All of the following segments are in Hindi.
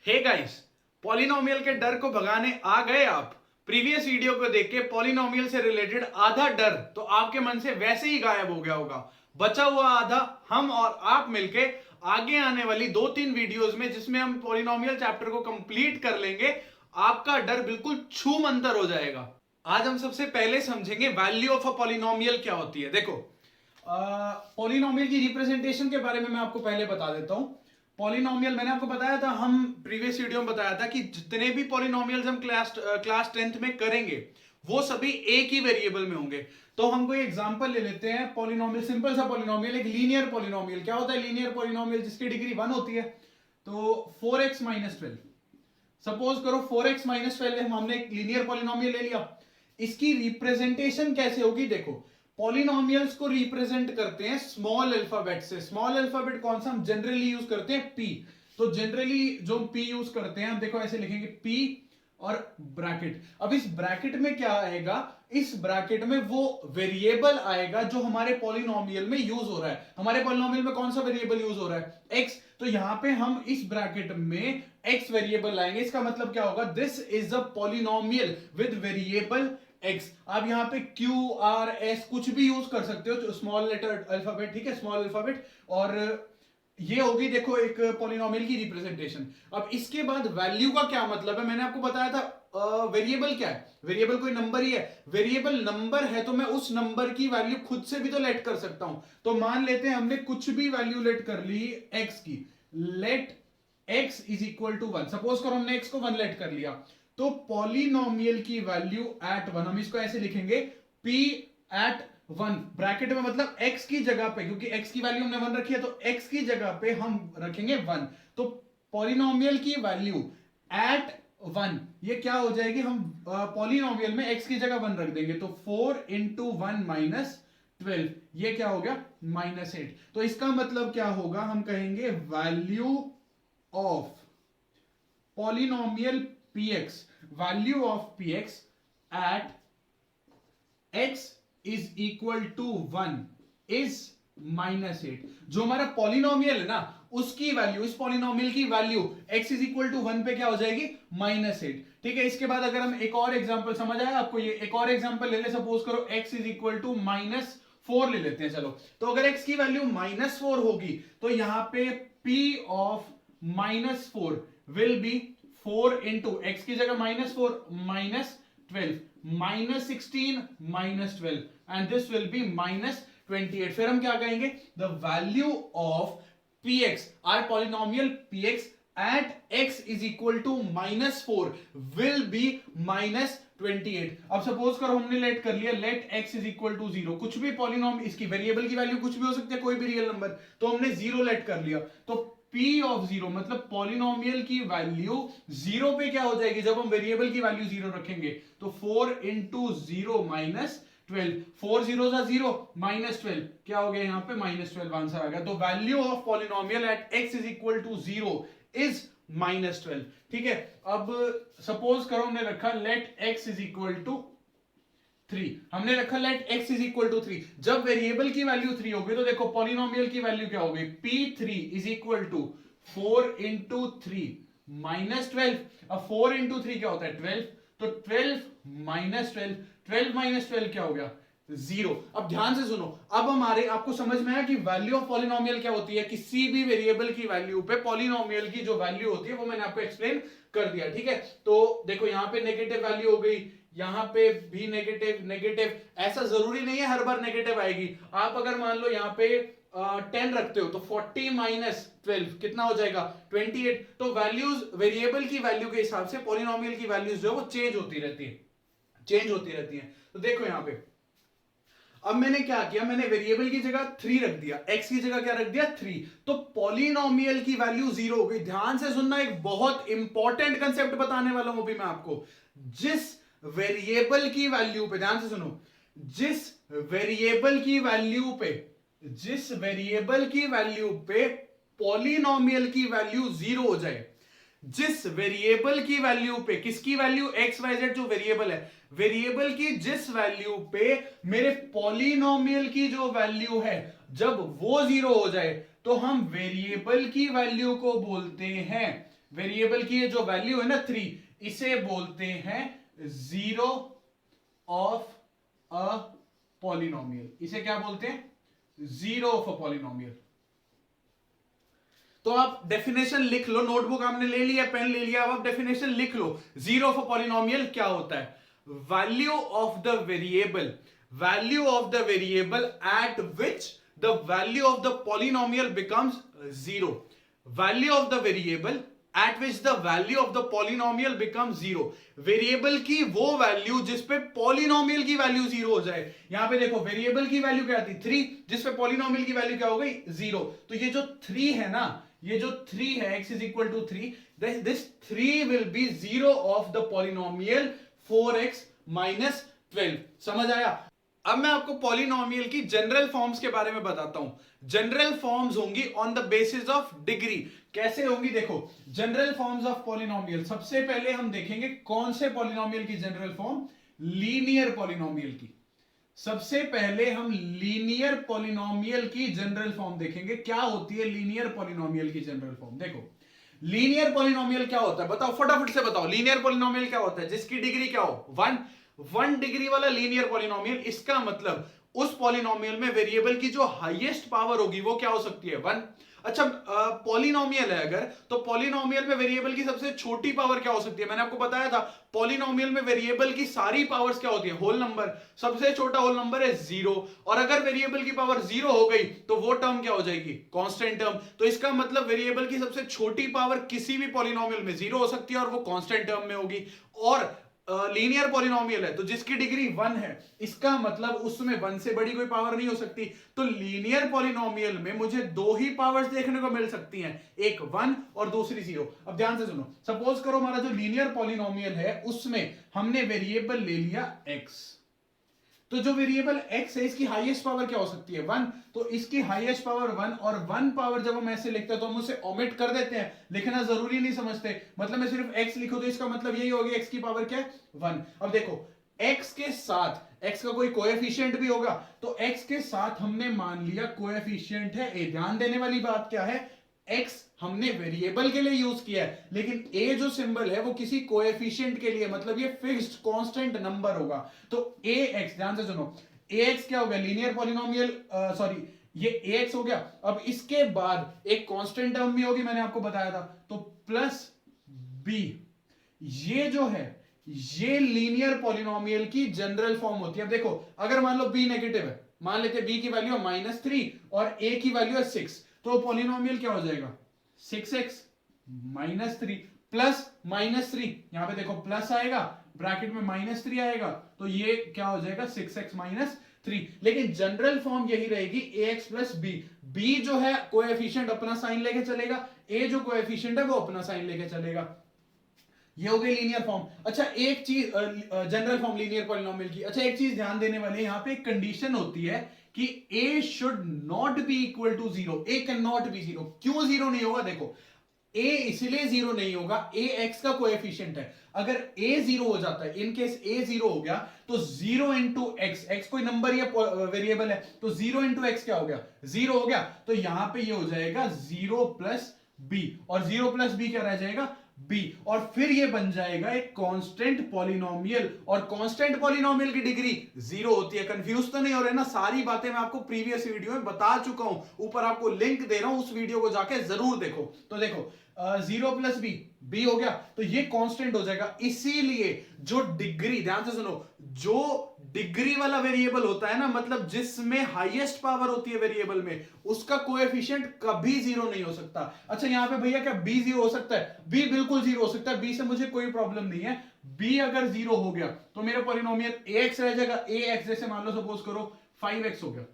हे गाइस, पॉलिनोमियल के डर को भगाने आ गए आप। प्रीवियस वीडियो को देख के पॉलिनोमियल से रिलेटेड आधा डर तो आपके मन से वैसे ही गायब हो गया होगा। बचा हुआ आधा हम और आप मिलके आगे आने वाली 2-3 वीडियोस में, जिसमें हम पॉलिनोमियल चैप्टर को कंप्लीट कर लेंगे, आपका डर बिल्कुल छू मंतर हो जाएगा। आज हम सबसे पहले समझेंगे वैल्यू ऑफ अ पॉलिनोमियल क्या होती है। देखो, पॉलिनोमियल की रिप्रेजेंटेशन के बारे में मैं आपको पहले बता देता हूं। पॉलिनोमियल मैंने आपको बताया था, हम प्रीवियस वीडियो में बताया था कि जितने भी पॉलिनोमियल्स हम क्लास 10th में करेंगे वो सभी एक ही वेरिएबल में होंगे। तो हम कोई एग्जांपल ले लेते हैं। पॉलिनोमियल, सिंपल सा पॉलिनोमियल, एक लीनियर पॉलिनोमियल। क्या होता है लीनियर पॉलिनोमियल? जिसकी डिग्री 1 होती है। तो 4x माइनस 12, सपोज करो 4x माइनस 12 हमने एक लीनियर पॉलिनोमियल ले लिया। इसकी रिप्रेजेंटेशन कैसे होगी? देखो, पॉलिनोमियल्स को रिप्रेजेंट करते हैं स्मॉल अल्फाबेट से। स्मॉल अल्फाबेट कौन सा हम जनरली यूज करते हैं? पी। तो जनरली जो पी यूज करते हैं हम, देखो ऐसे लिखेंगे पी और ब्रैकेट। अब इस ब्रैकेट में क्या आएगा? इस ब्रैकेट में वो वेरिएबल आएगा जो हमारे पॉलिनोमियल में यूज हो रहा है। हमारे पॉलिनोमियल में कौन सा वेरिएबल यूज हो रहा है? एक्स। तो यहां पे हम इस ब्रैकेट में एक्स वेरिएबल लाएंगे। इसका मतलब क्या होगा? This is a polynomial with variable x. आप यहां पे क्यू आर एस कुछ भी यूज कर सकते हो, स्मॉल लेटर अल्फाबेट, ठीक है, स्मॉल अल्फाबेट। और ये होगी, देखो, एक पॉलिनोमियल की रिप्रेजेंटेशन। अब इसके बाद वैल्यू का क्या मतलब है? मैंने आपको बताया था वेरिएबल क्या है? वेरिएबल कोई नंबर ही है। वेरिएबल नंबर है तो मैं उस नंबर की वैल्यू खुद से भी तो लेट कर सकता हूं। तो मान लेते हैं हमने कुछ भी वैल्यू लेट कर ली एक्स की। Let x is equal to 1। Suppose करो हमने x को 1 लेट कर लिया, तो पॉलिनोमियल की वैल्यू एट 1, हम इसको ऐसे लिखेंगे p एट 1। ब्रैकेट में मतलब x की जगह पे, क्योंकि x की वैल्यू हमने 1 रखी है, तो x की जगह पे हम रखेंगे 1। तो पॉलिनोमियल की वैल्यू एट 1 ये क्या हो जाएगी? हम पॉलिनोमियल में x की जगह 1 रख देंगे, तो 4 इंटू 1 माइनस 12, ये क्या हो गया? -8। तो इसका मतलब क्या होगा? हम कहेंगे value of polynomial px, value of px at x is equal to 1 is -8। जो हमारा पॉलिनोमियल है ना, उसकी वैल्यू, इस पॉलिनोमियल की value x is equal to 1 पे क्या हो जाएगी? -8। ठीक है। इसके बाद अगर हम एक और एग्जांपल, समझ आया आपको? ये एक और एग्जांपल ले ले। सपोज करो x इज इक्वल टू -4 ले लेते हैं। चलो, तो अगर x की वैल्यू -4 होगी तो यहां पे p of -4 will be 4 into x की जगह -4 -12 -16 -12 एंड दिस विल बी -28। फिर हम क्या कहेंगे? The value of px, or polynomial px at x is equal to -4 will be -28। अब सपोज करो हमने लेट कर लिया late x is equal to 0। कुछ भी पॉलिनोमियल, इसकी वेरिएबल की वैल्यू कुछ भी हो सकती है, कोई भी रियल नंबर। तो हमने 0 लेट कर लिया, तो p ऑफ 0 मतलब पॉलिनोमियल की वैल्यू 0 पे क्या हो जाएगी? जब हम वेरिएबल की वैल्यू 0 रखेंगे, तो 4 इंटू 0 -12, 4 0 सा 0 -12, क्या हो गया यहाँ पे? -12 आंसर आ गया। तो value of polynomial at x is equal to 0 is -12। ठीक है। अब सपोज करो हमने रखा let x is equal to 3। हमने रखा let x is equal to 3। जब वेरिएबल की वैल्यू 3 होगी तो देखो पॉलिनोमियल की वैल्यू क्या होगी? p3 is equal to 4 into 3 -12। अब 4 इंटू 3 क्या होता है? 12। तो 12 -12, 12 -12 क्या हो गया? 0। अब ध्यान से सुनो, अब हमारे आपको समझ में आया कि वैल्यू ऑफ पॉलिनोमियल क्या होती है। किसी भी वेरिएबल की वैल्यू पे पॉलिनोमियल की जो वैल्यू होती है वो मैंने आपको एक्सप्लेन कर दिया। ठीक है। तो देखो यहां पे नेगेटिव वैल्यू हो गई, यहां पे भी नेगेटिव नेगेटिव। ऐसा जरूरी नहीं है हर बार नेगेटिव आएगी। आप अगर मान लो यहां पे 10 रखते हो तो 40 -12 कितना हो जाएगा? 28। तो वैल्यूज, वेरिएबल की वैल्यू के हिसाब से पॉलिनोमियल की वैल्यूज जो है वो चेंज होती रहती है, चेंज होती रहती है। तो देखो यहां पे अब मैंने क्या किया? मैंने वेरिएबल की जगह 3 रख दिया, x की जगह क्या रख दिया? 3। तो पॉलिनोमियल की वैल्यू 0 हो गई। ध्यान से सुनना, एक बहुत इंपॉर्टेंट कंसेप्ट बताने वाला हूं अभी मैं आपको। जिस वेरिएबल की वैल्यू पे, ध्यान से सुनो, जिस वेरिएबल की वैल्यू पे, जिस वेरिएबल की वैल्यू पे पॉलिनोमियल की वैल्यू 0 हो जाए, जिस वेरिएबल की वैल्यू पे, किसकी वैल्यू? एक्स वाई जेड जो वेरिएबल है, वेरिएबल की जिस वैल्यू पे मेरे पॉलिनोमियल की जो वैल्यू है, जब वो 0 हो जाए तो हम वेरिएबल की वैल्यू को बोलते हैं वेरिएबल की ये जो वैल्यू है ना 3, इसे बोलते हैं जीरो ऑफ अ पॉलिनोमियल। इसे क्या बोलते हैं? Zero of a polynomial. तो आप डेफिनेशन लिख लो, नोटबुक आपने ले लिया, पेन ले लिया, अब आप डेफिनेशन लिख लो। जीरो ऑफ अ पॉलिनोमियल क्या होता है? Value of the variable, value of the variable eight which the value of the polynomial becomes zero. Value of the variable eight which the value of the polynomial become zero. Variable की वो वैल्यू जिसपे पॉलिनोमियल की वैल्यू जीरो हो जाए। यहां पे देखो वेरिएबल की वैल्यू क्या थी? 3, जिसपे पॉलिनोमियल की वैल्यू क्या हो गई? जीरो। तो ये जो 3 है ना, ये जो 3 है, x is equal to 3, this 3 will be zero of the polynomial 4x minus 12। समझ आया? अब मैं आपको पॉलिनोमियल की जनरल फॉर्म्स के बारे में बताता हूं। जनरल फॉर्म्स होंगी on the basis of degree. कैसे होंगी? देखो, जनरल फॉर्म्स ऑफ पॉलिनोमियल, सबसे पहले हम देखेंगे कौन से पॉलिनोमियल की जनरल फॉर्म? लीनियर पॉलिनोमियल की। सबसे पहले हम लीनियर पॉलिनोमियल की जनरल फॉर्म देखेंगे। क्या होती है लीनियर पॉलिनोमियल की जनरल फॉर्म? देखो, लीनियर पॉलिनोमियल क्या होता है? बताओ, फटाफट से बताओ। लीनियर पॉलिनोमियल क्या होता है? जिसकी डिग्री क्या हो? 1 डिग्री वाला लीनियर पॉलिनोमियल। इसका मतलब उस पॉलिनोमियल में वेरिएबल की जो हाईएस्ट पावर होगी वो क्या हो सकती है? 1। अच्छा, पॉलिनोमियल है अगर, तो पॉलिनोमियल में वेरिएबल की सबसे छोटी पावर क्या हो सकती है? मैंने आपको बताया था, पॉलिनोमियल में वेरिएबल की सारी पावर्स क्या होती है? Whole number. सबसे छोटा होल नंबर है 0, और अगर वेरिएबल की पावर 0 हो गई तो वो टर्म क्या हो जाएगी? Constant term. तो इसका मतलब वेरिएबल की सबसे छोटी पावर किसी भी पॉलिनोमियल में 0 हो सकती है और वो कांस्टेंट टर्म में होगी। और लीनियर पॉलिनोमियल है तो जिसकी डिग्री 1 है, इसका मतलब उसमें 1 से बड़ी कोई पावर नहीं हो सकती। तो लीनियर पॉलिनोमियल में मुझे दो ही पावर्स देखने को मिल सकती हैं, एक 1 और दूसरी 0। अब ध्यान से सुनो, सपोज करो हमारा जो लीनियर पॉलिनोमियल है उसमें हमने वेरिएबल ले लिया x। तो जो वेरिएबल x है इसकी हाईएस्ट पावर क्या हो सकती है? 1। तो इसकी हाईएस्ट पावर 1, और 1 पावर जब हम ऐसे लिखते हैं तो हम उसे ओमिट कर देते हैं, लिखना जरूरी नहीं समझते। मतलब मैं सिर्फ x लिखूं तो इसका मतलब यही होगी x की पावर क्या है? 1। अब देखो, x के साथ x का कोई कोएफिशिएंट भी होगा, तो x के साथ हमने मान लिया कोएफिशिएंट है a। ध्यान देने वाली बात क्या है? x हमने वेरिएबल के लिए यूज किया है, लेकिन a जो सिंबल है वो किसी कोएफिशिएंट के लिए, मतलब ये फिक्स्ड कांस्टेंट नंबर होगा। तो ax, ध्यान से सुनो, ax क्या हो गया? लीनियर पॉलिनोमियल, सॉरी, ये ax हो गया। अब इसके बाद एक कांस्टेंट टर्म भी होगी, मैंने आपको बताया था, तो प्लस b। ये जो है ये लीनियर पॉलिनोमियल की जनरल फॉर्म होती है। अब देखो, अगर मान लो b नेगेटिव है, मान लेते b की वैल्यू है -3 और a की वैल्यू है 6, तो पॉलिनोमियल क्या हो जाएगा? 6x -3 प्लस -3, यहां पे देखो प्लस आएगा, ब्रैकेट में -3 आएगा, तो ये क्या हो जाएगा? 6x -3। लेकिन जनरल फॉर्म यही रहेगी, ax प्लस b। b जो है कोएफिशिएंट अपना साइन लेके चलेगा, a जो कोएफिशिएंट है वो अपना साइन लेके चलेगा। ये हो गई लीनियर फॉर्म। अच्छा, एक चीज, जनरल फॉर्म लीनियर पॉलिनोमियल की। अच्छा, एक चीज ध्यान देने वाली है, यहां पे एक कंडीशन होती है कि a should not be equal to 0। a can not be 0। क्यों 0 नहीं होगा? देखो, a इसलिए 0 नहीं होगा, a x का कोएफिशिएंट है। अगर a 0 हो जाता है, इन केस a 0 हो गया, तो 0 इंटू एक्स, x कोई नंबर या वेरिएबल है, तो 0 इंटू एक्स क्या हो गया? 0 हो गया। तो यहां पे ये हो जाएगा 0 प्लस b, और 0 प्लस b क्या रह जाएगा? b। और फिर ये बन जाएगा एक कांस्टेंट पॉलिनोमियल, और कांस्टेंट पॉलिनोमियल की डिग्री 0 होती है। कंफ्यूज तो नहीं हो रहे ना? सारी बातें मैं आपको प्रीवियस वीडियो में बता चुका हूं, ऊपर आपको लिंक दे रहा हूं, उस वीडियो को जाके जरूर देखो। तो देखो, 0 प्लस बी हो गया, तो ये कांस्टेंट हो जाएगा। इसीलिए जो डिग्री, ध्यान से सुनो, जो डिग्री वाला वेरिएबल होता है ना, मतलब जिसमें हाईएस्ट पावर होती है वेरिएबल में, उसका कोएफिशिएंट कभी 0 नहीं हो सकता। अच्छा, यहां पे भैया क्या b 0 हो सकता है? b बिल्कुल 0 हो सकता है, b से मुझे कोई प्रॉब्लम नहीं है। b अगर 0 हो गया तो मेरा पॉलिनोमियल ax रह जाएगा। ax जैसे मान लो सपोज करो 5x हो गया,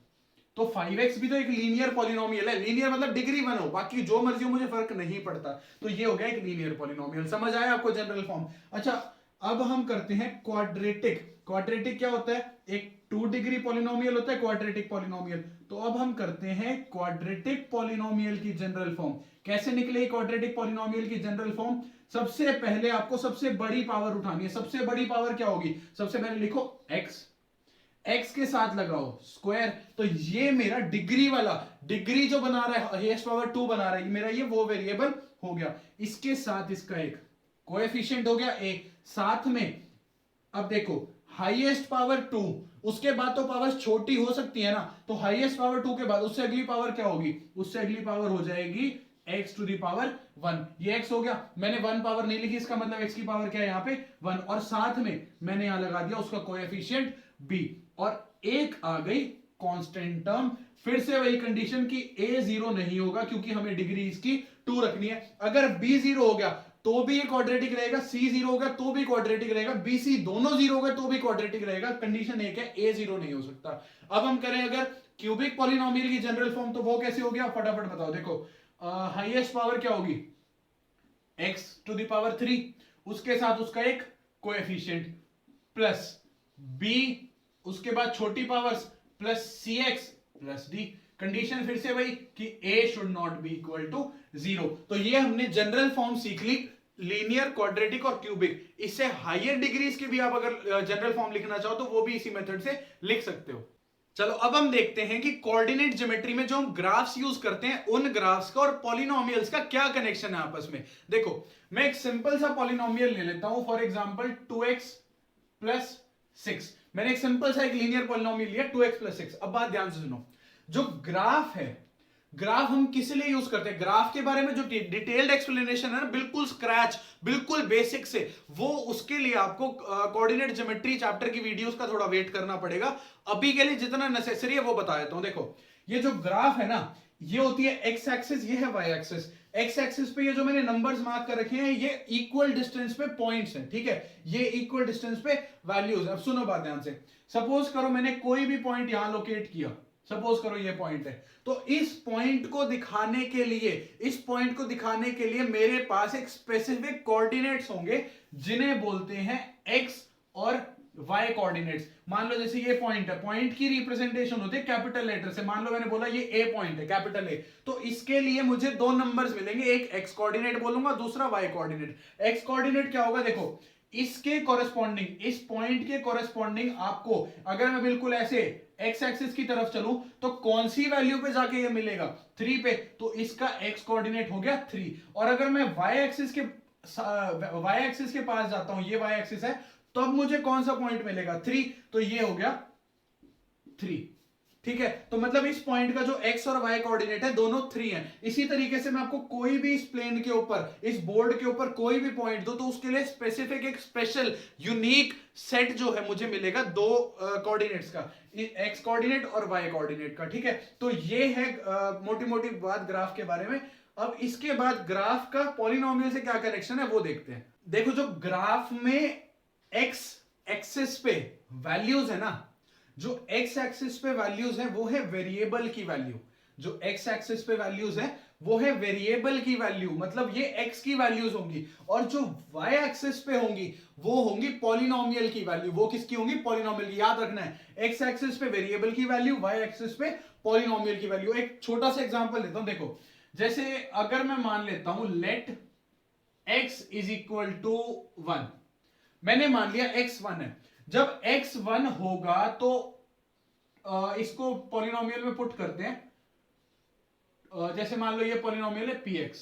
तो 5x भी तो एक लीनियर पॉलिनोमियल है। लीनियर मतलब डिग्री 1 हो, बाकी जो मर्जी हो मुझे फर्क नहीं पड़ता। तो ये हो गया एक लीनियर पॉलिनोमियल। समझ आया आपको जनरल फॉर्म? अच्छा, अब हम करते हैं क्वाड्रेटिक। क्वाड्रेटिक क्या होता है? एक 2 डिग्री पॉलिनोमियल होता है क्वाड्रेटिक पॉलिनोमियल। तो अब हम करते हैं क्वाड्रेटिक पॉलिनोमियल की जनरल फॉर्म। कैसे निकलेगी क्वाड्रेटिक पॉलिनोमियल की जनरल फॉर्म? सबसे पहले आपको सबसे बड़ी पावर उठानी है। सबसे बड़ी पावर क्या होगी? सबसे पहले लिखो x। x के साथ लगाओ स्क्वायर, तो ये मेरा डिग्री वाला, डिग्री जो बना रहा है हाईएस्ट पावर 2 बना रहा है मेरा, ये वो वेरिएबल हो गया। इसके साथ इसका एक कोएफिशिएंट हो गया a, साथ में अब देखो हाईएस्ट पावर 2, उसके बाद तो पावर छोटी हो सकती है ना, तो हाईएस्ट पावर 2 के बाद उससे अगली पावर क्या होगी, उससे अगली पावर हो जाएगी x टू दी पावर 1। ये x हो गया, मैंने 1 पावर नहीं लिखी, इसका मतलब x की पावर क्या है यहाँ पे 1, और साथ में मैंने यहां लगा दिया उसका कोएफिशिएंट b, और एक आ गई कांस्टेंट टर्म। फिर से वही कंडीशन कि a 0 नहीं होगा क्योंकि हमें डिग्री इसकी 2 रखनी है। अगर b 0 हो गया तो भी ये क्वाड्रेटिक रहेगा, c 0 होगा तो भी क्वाड्रेटिक रहेगा, b c दोनों 0 होगा तो भी क्वाड्रेटिक रहेगा। कंडीशन एक है, a 0 नहीं हो सकता। अब हम करें अगर क्यूबिक पॉलिनोमियल की जनरल फॉर्म, तो वो कैसे हो गया फटाफट बताओ। देखो हाईएस्ट पावर क्या होगी x टू द पावर 3, उसके साथ उसका एक कोएफिशिएंट प्लस b, उसके बाद छोटी powers plus cx plus d। Condition फिर से वही कि a should not be equal to 0। तो ये हमने जनरल फॉर्म सीख ली, लीनियर, क्वाड्रेटिक और क्यूबिक। इससे हायर डिग्रीज की भी आप अगर जनरल फॉर्म लिखना चाहो तो वो भी इसी मेथड से लिख सकते हो। चलो अब हम देखते हैं कि कोऑर्डिनेट ज्योमेट्री में जो हम ग्राफ्स यूज करते हैं उन ग्राफ्स का और पॉलिनोमियल्स का क्या कनेक्शन है आपस में। देखो मैं एक सिंपल सा पॉलिनोमियल ले लेता हूं, फॉर एग्जांपल 2x प्लस 6। मैंने एक सिंपल सा एक लीनियर पॉलिनोमियल लिया 2x प्लस 6। अब बात ध्यान से सुनो, जो ग्राफ है, ग्राफ हम किस लिए यूज करते हैं, ग्राफ के बारे में जो डिटेल्ड एक्सप्लेनेशन है ना, बिल्कुल स्क्रैच, बिल्कुल बेसिक से, वो उसके लिए आपको कोऑर्डिनेट ज्योमेट्री चैप्टर की वीडियोस का थोड़ा वेट करना पड़ेगा। अभी के लिए जितना नेसेसरी है वो बता देता हूं। देखो ये जो ग्राफ है ना, ये होती है एक्स एक्सिस, ये है वाई एक्सिस। एक्स एक्सिस पे ये जो मैंने नंबर्स मार्क कर रखे हैं ये इक्वल डिस्टेंस पे पॉइंट्स हैं, ठीक है, ये इक्वल डिस्टेंस पे वैल्यूज। अब सुनो बात ध्यान से, सपोज करो मैंने कोई भी पॉइंट यहां लोकेट किया, सपोज करो ये पॉइंट है, तो इस पॉइंट को दिखाने के लिए, इस पॉइंट को दिखाने के लिए मेरे पास एक स्पेसिफिक कोऑर्डिनेट्स होंगे जिन्हें बोलते हैं एक्स और वाई कोऑर्डिनेट्स। मान लो जैसे ये पॉइंट है, पॉइंट की रिप्रेजेंटेशन होती है कैपिटल लेटर से। मान लो मैंने बोला ये ए पॉइंट है, कैपिटल ए, तो इसके लिए मुझे दो नंबर्स मिलेंगे, एक एक्स कोऑर्डिनेट बोलूंगा, दूसरा वाई कोऑर्डिनेट। एक्स कोऑर्डिनेट क्या होगा, देखो इसके कॉरेस्पॉन्डिंग, इस पॉइंट के कॉरेस्पॉन्डिंग आपको, अगर मैं बिल्कुल ऐसे एक्स एक्सिस की तरफ चलूं तो कौन सी वैल्यू पे जाके ये मिलेगा, 3 पे, तो इसका एक्स कोऑर्डिनेट हो गया 3। और अगर मैं वाई एक्सिस के पास जाता हूं, ये वाई एक्सिस है, तो अब मुझे कौन सा पॉइंट मिलेगा, 3, तो ये हो गया 3, ठीक है। तो मतलब इस पॉइंट का जो x और y कोऑर्डिनेट है दोनों 3 हैं। इसी तरीके से मैं आपको कोई भी इस प्लेन के ऊपर, इस बोर्ड के ऊपर कोई भी पॉइंट दो, तो उसके लिए स्पेसिफिक एक स्पेशल यूनिक सेट जो है मुझे मिलेगा दो कोऑर्डिनेट्स का, x कोऑर्डिनेट और y कोऑर्डिनेट का, ठीक है। तो ये है मोटी मोटी बात ग्राफ के बारे में। अब इसके बाद ग्राफ का पॉलिनोमियल से क्या कनेक्शन है वो देखते हैं। देखो जो ग्राफ में x एक्सिस पे वैल्यूज है ना, जो x एक्सिस पे वैल्यूज है वो है वेरिएबल की वैल्यू, जो x एक्सिस पे वैल्यूज है वो है वेरिएबल की वैल्यू, मतलब ये x की वैल्यूज होंगी, और जो y एक्सिस पे होंगी वो होंगी पॉलिनोमियल की वैल्यू। वो किसकी होंगी, पॉलिनोमियल की। याद रखना है, x एक्सिस पे वेरिएबल की वैल्यू, y एक्सिस पे पॉलिनोमियल की वैल्यू। एक छोटा सा एग्जांपल लेता हूं, देखो जैसे अगर मैं मान लेता हूं let x is equal to 1, मैंने मान लिया x 1 है। जब x 1 होगा तो इसको पॉलिनोमियल में पुट करते हैं। जैसे मान लो ये पॉलिनोमियल है px,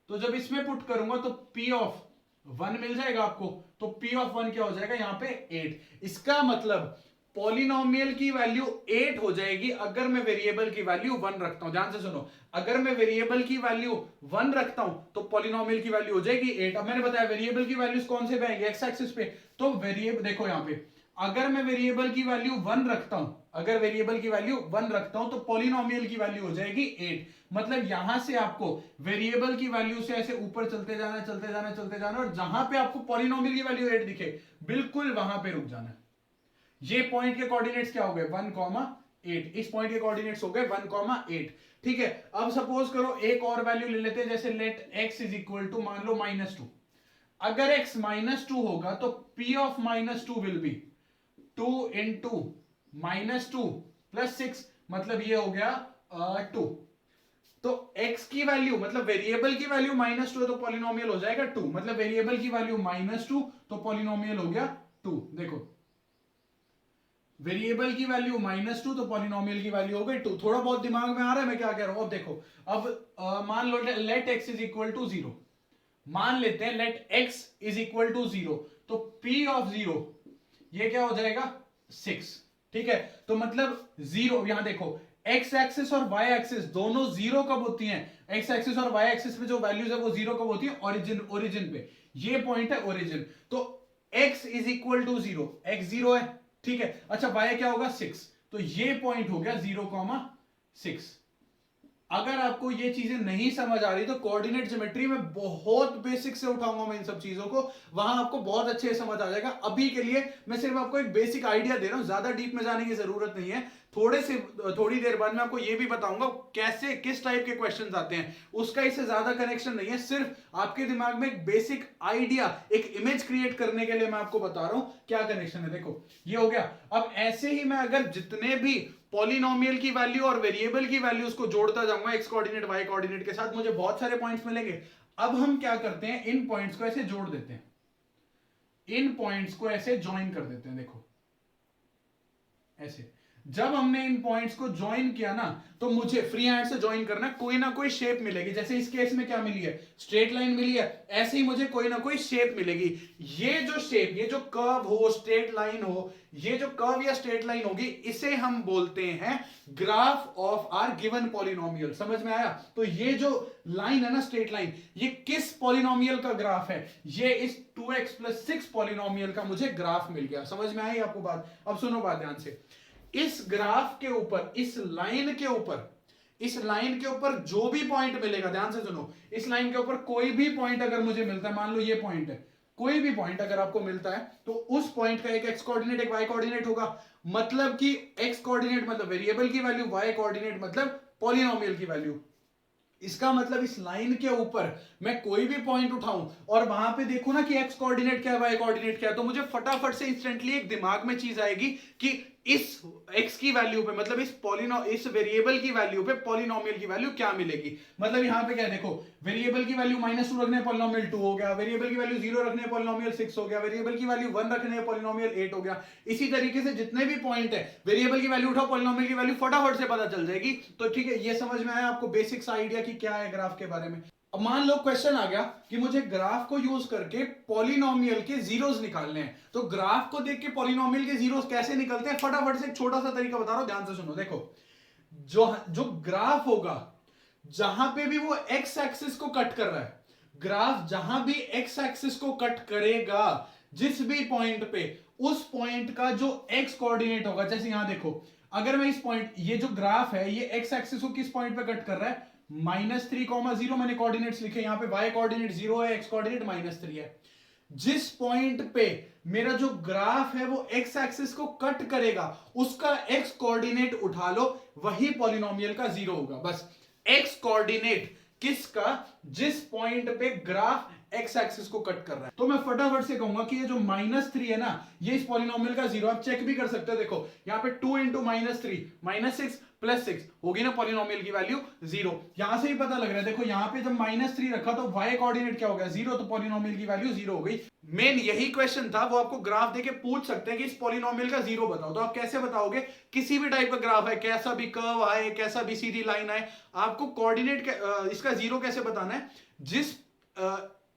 तो जब इसमें पुट करूंगा तो p ऑफ 1 मिल जाएगा आपको, तो p ऑफ 1 क्या हो जाएगा यहां पे 8। इसका मतलब पॉलिनोमियल की वैल्यू 8 हो जाएगी अगर मैं वेरिएबल की वैल्यू 1 रखता हूं। ध्यान से सुनो, अगर मैं वेरिएबल की वैल्यू 1 रखता हूं तो पॉलिनोमियल की वैल्यू हो जाएगी 8। अब मैंने बताया वेरिएबल की वैल्यूज कौन से पे आएंगे, एक्स एक्सिस पे, तो वेरिएबल देखो यहां पे, अगर मैं वेरिएबल की वैल्यू 1 रखता हूं, अगर वेरिएबल की वैल्यू 1 रखता हूं तो पॉलिनोमियल की वैल्यू हो जाएगी 8। मतलब यहां से आपको वेरिएबल की वैल्यू से ऐसे ऊपर चलते जाना, चलते जाना, चलते जाना, और जहां पे आपको पॉलिनोमियल की वैल्यू 8 दिखे बिल्कुल वहां पे रुक जाना। ये पॉइंट के कोऑर्डिनेट्स क्या हो गए 1,8, इस पॉइंट के कोऑर्डिनेट्स हो गए 1,8, ठीक है। अब सपोज करो एक और वैल्यू ले लेते हैं, जैसे let x is equal to मान लो -2। अगर x -2 होगा तो p of -2 will be 2 into -2 plus 6, मतलब ये हो गया 2। तो x की वैल्यू मतलब वेरिएबल की वैल्यू -2 है तो पॉलिनोमियल हो जाएगा 2, मतलब वेरिएबल की वैल्यू -2 तो पॉलिनोमियल हो गया 2। देखो वेरिएबल की वैल्यू -2, तो पॉलिनोमियल की वैल्यू हो गई 2। थोड़ा बहुत दिमाग में आ रहा है मैं क्या कह रहा हूं? अब देखो, अब मान लो let x is equal to 0, मान लेते हैं let x is equal to 0, तो p ऑफ 0 ये क्या हो जाएगा? 6। ठीक है, तो मतलब 0, यहां देखो x एक्सिस और y एक्सिस दोनों 0 कब होती हैं? x एक्सिस और y एक्सिस पे जो वैल्यूज है वो 0 कब होती है? ओरिजिन पे। ये पॉइंट है ओरिजिन, तो x is equal to 0, x 0 है। ठीक है, अच्छा y क्या होगा? 6, तो ये पॉइंट हो गया 0,6। अगर आपको ये चीजें नहीं समझ आ रही तो कोऑर्डिनेट ज्योमेट्री में बहुत बेसिक से उठाऊंगा मैं इन सब चीजों को, वहां आपको बहुत अच्छे से समझ आ जाएगा। अभी के लिए मैं सिर्फ आपको एक बेसिक आइडिया दे रहा हूं, ज्यादा डीप में जाने की जरूरत नहीं है। थोड़ी देर बाद मैं आपको ये भी बताऊंगा कैसे किस टाइप के क्वेश्चंस आते हैं, उसका इससे ज्यादा कनेक्शन नहीं है, सिर्फ आपके दिमाग में एक बेसिक आइडिया, एक इमेज क्रिएट करने के लिए मैं आपको बता रहा हूं क्या कनेक्शन है। देखो ये हो गया। अब ऐसे ही मैं अगर जितने भी पॉलिनोमियल की वैल्यू और वेरिएबल की वैल्यूज को जोड़ता जाऊंगा एक्स कोऑर्डिनेट वाई कोऑर्डिनेट के साथ, मुझे बहुत सारे पॉइंट्स मिलेंगे। अब हम क्या करते हैं, इन पॉइंट्स को ऐसे जोड़ देते हैं, इन पॉइंट्स को ऐसे ज्वाइन कर देते हैं। देखो ऐसे जब हमने इन पॉइंट्स को ज्वाइन किया ना, तो मुझे फ्री हैंड से ज्वाइन करना, कोई ना कोई शेप मिलेगी। जैसे इस केस में क्या मिली है? स्ट्रेट लाइन मिली है। ऐसे ही मुझे कोई ना कोई शेप मिलेगी। ये जो शेप, ये जो कर्व हो, स्ट्रेट लाइन हो, ये जो कर्व या स्ट्रेट लाइन होगी, इसे हम बोलते हैं graph of our given polynomial. समझ में आया? तो ये जो लाइन है ना, स्ट्रेट लाइन, ये किस पॉलिनोमियल का ग्राफ है? ये इस 2x + 6 पॉलिनोमियल का मुझे ग्राफ मिल गया। समझ में आई आपको बात? अब सुनो बात ध्यान से। इस ग्राफ के ऊपर, इस लाइन के ऊपर, इस लाइन के ऊपर जो भी पॉइंट मिलेगा, ध्यान से सुनो, इस लाइन के ऊपर कोई भी पॉइंट अगर मुझे मिलता है, मान लो ये पॉइंट है, कोई भी पॉइंट अगर आपको मिलता है, तो उस पॉइंट का एक एक्स कोऑर्डिनेट एक वाई कोऑर्डिनेट होगा। मतलब कि एक्स कोऑर्डिनेट मतलब वेरिएबल की वैल्यू, वाई कोऑर्डिनेट मतलब पॉलिनोमियल की वैल्यू। इसका मतलब इस लाइन के ऊपर मैं कोई भी पॉइंट उठाऊं और वहां पे देखूं ना कि एक्स कोऑर्डिनेट क्या है, वाई कोऑर्डिनेट क्या है, तो मुझे फटाफट से इंस्टेंटली एक दिमाग में चीज आएगी कि इस x की वैल्यू पे, मतलब इस वेरिएबल की वैल्यू पे पॉलिनोमियल की वैल्यू क्या मिलेगी। मतलब यहां पे क्या है, देखो वेरिएबल की वैल्यू -2 रखने पॉलिनोमियल 2 हो गया, वेरिएबल की वैल्यू 0 रखने पॉलिनोमियल 6 हो गया, वेरिएबल की वैल्यू 1 रखने पॉलिनोमियल 8 हो गया। इसी तरीके से जितने भी पॉइंट है, वेरिएबल की वैल्यू उठाओ, पॉलिनोमियल की वैल्यू फटाफट से पता चल जाएगी। तो ठीक है, ये समझ में आया आपको बेसिक सा आइडिया कि क्या है ग्राफ के बारे में। अब मान लो क्वेश्चन आ गया कि मुझे ग्राफ को यूज करके पॉलिनोमियल के जीरोस निकालने हैं, तो ग्राफ को देख के पॉलिनोमियल के जीरोस कैसे निकलते हैं, फटाफट से एक छोटा सा तरीका बता रहा हूं, ध्यान से सुनो। देखो जो जो ग्राफ होगा, जहां पे भी वो एक्स एक्सिस को कट कर रहा है, ग्राफ जहां भी एक्स एक्सिस को कट करेगा, जिस भी पॉइंट पे, उस पॉइंट का जो एक्स कोऑर्डिनेट होगा, जैसे यहां देखो, अगर मैं इस पॉइंट, ये जो ग्राफ है, ये एक्स एक्सिस को किस पॉइंट पे कट कर रहा है? -3,0 मैंने कोऑर्डिनेट्स लिखे, यहां पे y कोऑर्डिनेट 0 है, x कोऑर्डिनेट -3 है। जिस पॉइंट पे मेरा जो ग्राफ है वो x एक्सिस को कट करेगा, उसका x कोऑर्डिनेट उठा लो, वही पॉलिनोमियल का 0 होगा। बस x कोऑर्डिनेट किसका? जिस पॉइंट पे ग्राफ x एक्सिस को कट कर रहा है। तो मैं फटाफट से कहूंगा कि ये जो -3 है ना, ये इस पॉलिनोमियल का 0। आप चेक भी कर सकते हो, देखो यहां पे 2 × -3 -6 + 6 होगी ना पॉलिनोमियल की वैल्यू 0। यहां से ही पता लग रहा है, देखो यहां पे जब -3 रखा तो y कोऑर्डिनेट क्या हो गया? 0, तो पॉलिनोमियल की वैल्यू 0 हो गई। मेन यही क्वेश्चन था, वो आपको ग्राफ देके पूछ सकते हैं कि इस पॉलिनोमियल का 0 बताओ, तो आप कैसे बताओगे? किसी भी टाइप का ग्राफ है, कैसा भी कर्व आए, कैसा भी सीधी लाइन आए, आपको कोऑर्डिनेट इसका 0 कैसे बताना है? जिस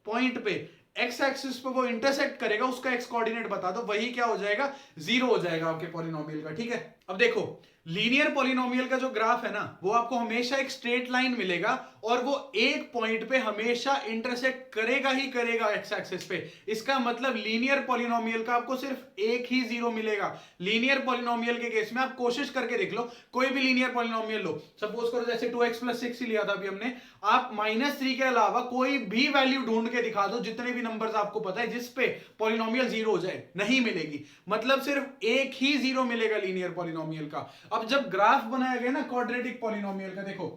पॉइंट पे एक्स एक्सिस पे वो इंटरसेक्ट करेगा, उसका एक्स कोऑर्डिनेट बता दो, वही क्या हो जाएगा? 0 हो जाएगा आपके पॉलिनोमियल का। ठीक है, अब देखो लीनियर पॉलिनोमियल का जो ग्राफ है ना, वो आपको हमेशा एक स्ट्रेट लाइन मिलेगा और वो एक पॉइंट पे हमेशा इंटरसेक्ट करेगा ही करेगा एक्स एक्सिस पे। इसका मतलब लीनियर पॉलिनोमियल का आपको सिर्फ एक ही 0 मिलेगा। लीनियर पॉलिनोमियल के केस में आप कोशिश करके देख लो, कोई भी लीनियर पॉलिनोमियल लो, सपोज करो जैसे 2x + 6 ही लिया था अभी हमने, आप -3 के अलावा कोई भी वैल्यू ढूंढ के दिखा दो, जितने भी नंबर्स आपको पता है जिस पे पॉलिनोमियल 0 हो जाए, नहीं मिलेगी। मतलब सिर्फ एक ही 0 मिलेगा लीनियर पॉलिनोमियल का। अब जब ग्राफ बनाया गया ना क्वाड्रेटिक पॉलिनोमियल का, देखो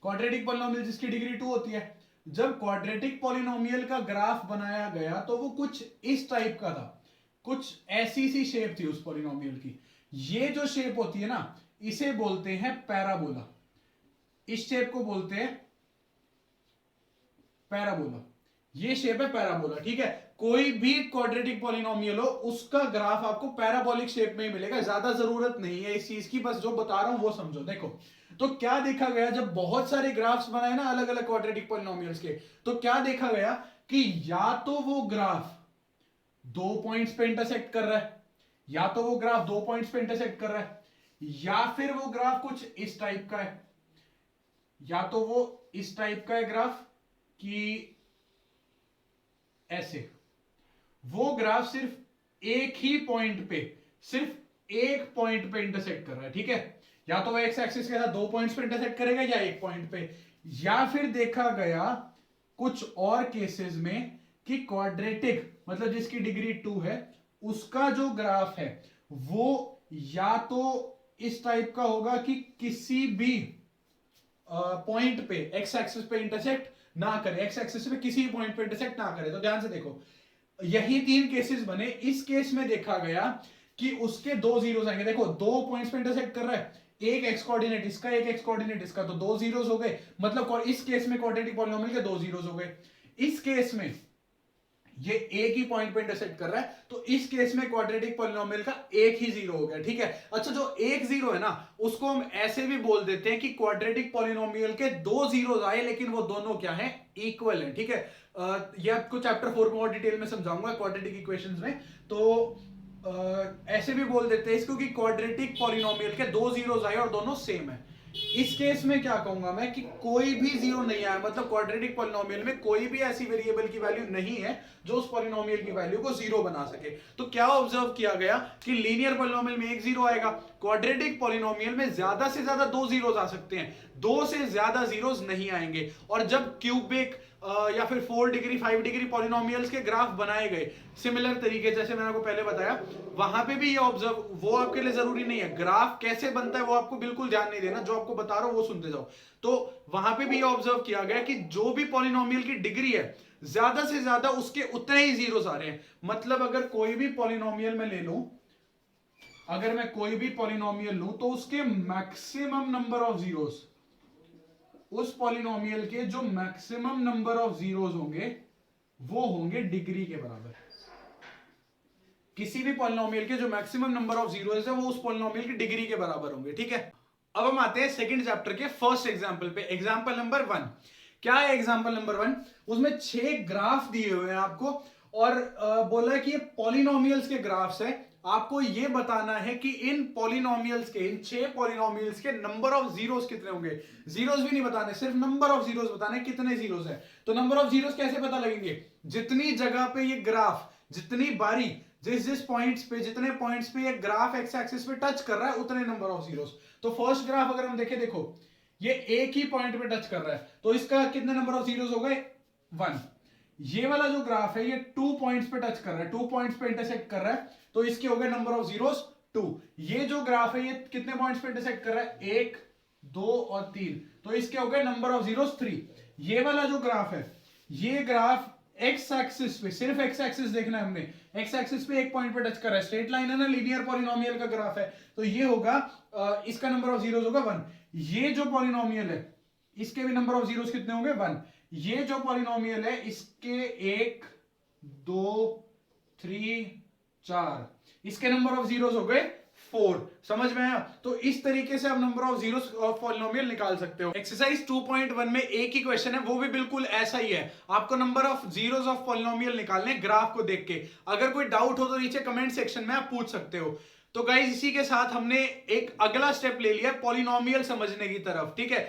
क्वाड्रेटिक पॉलिनोमियल जिसकी डिग्री 2 होती है, जब क्वाड्रेटिक पॉलिनोमियल का ग्राफ बनाया गया तो वो कुछ इस टाइप का था, कुछ ऐसी सी शेप थी उस पॉलिनोमियल की। ये जो शेप होती है ना, इसे बोलते हैं पैराबोला। इस शेप को बोलते हैं पैराबोला। ये शेप है पैराबोला, ठीक है। कोई भी क्वाड्रेटिक पॉलिनोमियल हो उसका ग्राफ आपको पैराबोलिक शेप में ही मिलेगा, ज्यादा जरूरत नहीं है इस चीज की, बस जो बता रहा हूं वो समझो। देखो तो क्या देखा गया, जब बहुत सारे ग्राफ्स बनाए ना अलग अलग क्वाड्रेटिक पॉलिनोमियल्स के, तो क्या देखा गया कि या तो वो ग्राफ 2 पॉइंट्स पे इंटरसेक्ट कर रहा है, या तो वो ग्राफ 2 पॉइंट्स पे इंटरसेक्ट कर रहा है, या फिर वो ग्राफ कुछ इस टाइप का है, या तो वो इस टाइप का है ग्राफ कि ऐसे, वो ग्राफ सिर्फ एक ही पॉइंट पे, सिर्फ एक पॉइंट पे इंटरसेक्ट कर रहा है, ठीक है। या तो वो एक्स एक्सिस के साथ 2 पॉइंट्स पे इंटरसेक्ट करेगा या एक पॉइंट पे। या फिर देखा गया कुछ और केसेस में कि क्वाड्रेटिक मतलब जिसकी डिग्री 2 है उसका जो ग्राफ है वो या तो इस टाइप का होगा कि किसी भी पॉइंट पे एक्स एक्सिस पे इंटरसेक्ट ना करे, एक्स एक्सिस पे किसी पॉइंट पे इंटरसेक्ट ना करे। तो ध्यान से देखो, यही 3 केसेस बने। इस केस में देखा गया कि उसके 2 जीरोस आएंगे। देखो 2 पॉइंट्स पे इंटरसेक्ट कर रहा है, एक एक्स कोऑर्डिनेट इसका, एक एक्स कोऑर्डिनेट इसका, तो 2 जीरोस हो गए। मतलब इस केस में क्वाड्रेटिक पॉलिनोमियल के 2 जीरोस हो गए। इस केस में ये एक ही पॉइंट पे इंटरसेक्ट कर रहा है, तो इस केस में क्वाड्रेटिक पॉलिनोमियल का एक ही जीरो हो गया, ठीक है। अच्छा, जो एक जीरो है ना उसको हम ऐसे भी बोल देते हैं कि क्वाड्रेटिक पॉलिनोमियल के 2 जीरोस आए लेकिन वो दोनों क्या है, इक्वल है, ठीक है। ये आपको चैप्टर 4 में और डिटेल में समझाऊंगा क्वाड्रेटिक इक्वेशंस में। तो ऐसे भी बोल देते हैं इसको कि क्वाड्रेटिक पॉलिनोमियल के 2 जीरोस आए और दोनों सेम है। इस केस में क्या कहूंगा मैं कि कोई भी जीरो नहीं आया, मतलब क्वाड्रेटिक पॉलिनोमियल में कोई भी ऐसी वेरिएबल की वैल्यू नहीं है जो उस पॉलिनोमियल की वैल्यू को जीरो बना सके। तो क्या ऑब्जर्व किया गया कि लीनियर पॉलिनोमियल में एक जीरो आएगा, क्वाड्रेटिक पॉलिनोमियल में ज्यादा से ज्यादा 2 जीरोस आ सकते हैं, 2 से ज्यादा जीरोस नहीं आएंगे। और जब क्यूबिक या फिर 4 डिग्री 5 डिग्री पॉलिनोमियल्स के ग्राफ बनाए गए सिमिलर तरीके, जैसे मैंने आपको पहले बताया, वहां पे भी ये ऑब्जर्व, वो आपके लिए जरूरी नहीं है ग्राफ कैसे बनता है वो आपको बिल्कुल ध्यान नहीं देना, जो आपको बता रहा हूं वो सुनते जाओ। तो वहां पे भी ये ऑब्जर्व किया गया कि जो भी पॉलिनोमियल की डिग्री है ज्यादा से ज्यादा उसके उतने ही जीरोस आ रहे हैं। मतलब अगर कोई भी पॉलिनोमियल में ले लूं, अगर मैं कोई भी पॉलिनोमियल लूं तो उसके मैक्सिमम नंबर ऑफ जीरोस, उस पॉलिनोमियल के जो मैक्सिमम नंबर ऑफ जीरोस होंगे वो होंगे डिग्री के बराबर। किसी भी पॉलिनोमियल के जो मैक्सिमम नंबर ऑफ जीरोस है वो उस पॉलिनोमियल की डिग्री के बराबर होंगे, ठीक है। अब हम आते हैं सेकंड चैप्टर के फर्स्ट एग्जांपल पे, एग्जांपल नंबर 1। क्या है एग्जांपल नंबर 1? उसमें 6 ग्राफ दिए हुए हैं आपको और बोला है कि ये पॉलिनोमियल्स के ग्राफ्स है। आपको ये बताना है कि इन पॉलिनोमियल्स के, इन 6 पॉलिनोमियल्स के नंबर ऑफ जीरोस कितने होंगे। जीरोस भी नहीं बताने, सिर्फ नंबर ऑफ जीरोस बताने कितने जीरोस है। तो नंबर ऑफ जीरोस कैसे पता लगेंगे? जितनी जगह पे ये ग्राफ, जितनी बारी, जिस जिस पॉइंट्स पे, जितने पॉइंट्स पे ये ग्राफ एक्स एक्सिस पे टच कर रहा है उतने नंबर ऑफ जीरोस। तो फर्स्ट ग्राफ अगर हम देखें, देखो ये एक ही पॉइंट पे टच कर रहा है तो इसका कितने नंबर ऑफ जीरोस हो गए? 1। ये वाला जो ग्राफ है ये 2 पॉइंट्स पे टच कर रहा है, 2 पॉइंट्स पे इंटरसेक्ट कर रहा है तो इसके हो गए नंबर ऑफ जीरोस 2। ये जो ग्राफ है ये कितने पॉइंट्स पे इंटरसेक्ट कर रहा है? 1, 2 और 3, तो इसके हो गए नंबर ऑफ जीरोस 3। ये वाला जो ग्राफ है, ये ग्राफ एक्स एक्सिस पे, सिर्फ एक्स एक्सिस देखना है हमने, एक्स एक्सिस पे एक पॉइंट पे टच कर रहा है, स्ट्रेट लाइन है ना, लीनियर पॉलिनोमियल का ग्राफ है, तो ये होगा इसका नंबर ऑफ जीरोस होगा 1। ये जो पॉलिनोमियल है इसके भी नंबर ऑफ जीरोस कितने होंगे? 1। ये जो पॉलिनोमियल है इसके 1, 2, 3, 4, इसके नंबर ऑफ जीरोस हो गए 4। समझ में आया? तो इस तरीके से आप number of zeros of polynomial निकाल सकते हो। एक्सरसाइज 2.1 में एक ही क्वेश्चन है, वो भी बिल्कुल ऐसा ही है। आपको number of zeros of polynomial निकालने ग्राफ को देख के। अगर कोई डाउट हो तो नीचे कमेंट सेक्शन में आप पूछ सकते हो। तो गाइज इसी के साथ हमने एक अगला स्टेप ले लिया पॉलिनोमियल समझने की तरफ, ठीक है।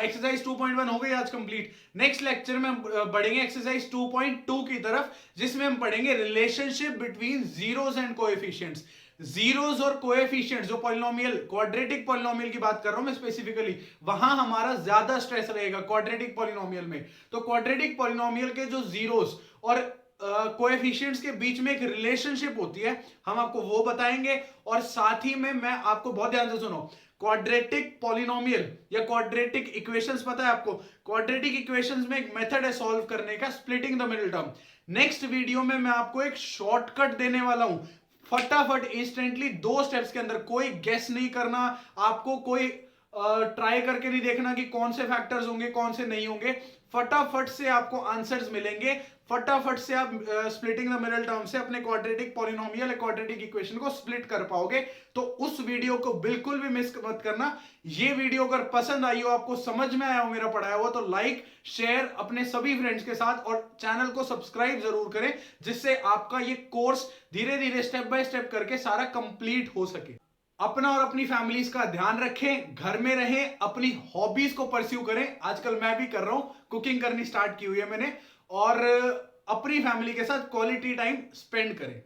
एक्सरसाइज 2.1 हो गई आज कंप्लीट। नेक्स्ट लेक्चर में हम बढ़ेंगे एक्सरसाइज 2.2 की तरफ, जिसमें हम पढ़ेंगे relationship between zeros and coefficients. Zeros और कोएफिशिएंट्स, जो पॉलिनोमियल, क्वाड्रेटिक पॉलिनोमियल की बात कर रहा हूं मैं स्पेसिफिकली, वहां हमारा ज्यादा स्ट्रेस रहेगा क्वाड्रेटिक पॉलिनोमियल में। तो क्वाड्रेटिक पॉलिनोमियल के जो जीरोस और कोएफिशिएंट्स के बीच में एक रिलेशनशिप होती है, हम आपको वो बताएंगे। और साथ ही में मैं आपको, बहुत ध्यान से सुनो, क्वाड्रेटिक पॉलिनोमियल या क्वाड्रेटिक इक्वेशंस पता है आपको? क्वाड्रेटिक इक्वेशंस में एक मेथड है सॉल्व करने का, splitting the middle term. Next video में मैं आपको एक शॉर्टकट देने वाला हूं, फटाफट इंस्टेंटली 2 स्टेप्स के अंदर। कोई गेस नहीं करना आपको, कोई ट्राई करके नहीं देखना कि कौन से फैक्टर्स होंगे कौन से नहीं होंगे। फटाफट से आपको आंसर्स मिलेंगे, फटाफट से आप स्प्लिटिंग द मिडल टर्म से अपने क्वाड्रेटिक पॉलिनोमियल क्वाड्रेटिक इक्वेशन को स्प्लिट कर पाओगे। तो उस वीडियो को बिल्कुल भी मिस मत करना। ये वीडियो अगर पसंद आई हो, आपको समझ में आया हो मेरा पढ़ाया हुआ, तो लाइक शेयर अपने सभी फ्रेंड्स के साथ और चैनल को सब्सक्राइब जरूर करें, जिससे आपका ये कोर्स धीरे धीरे स्टेप बाय स्टेप करके सारा कंप्लीट हो सके। अपना और अपनी फैमिलीज का ध्यान रखें, घर में रहें, अपनी हॉबीज को परस्यू करें। आजकल मैं भी कर रहा हूं, कुकिंग करनी स्टार्ट की हुई है मैंने, और अपनी फैमिली के साथ क्वालिटी टाइम स्पेंड करें।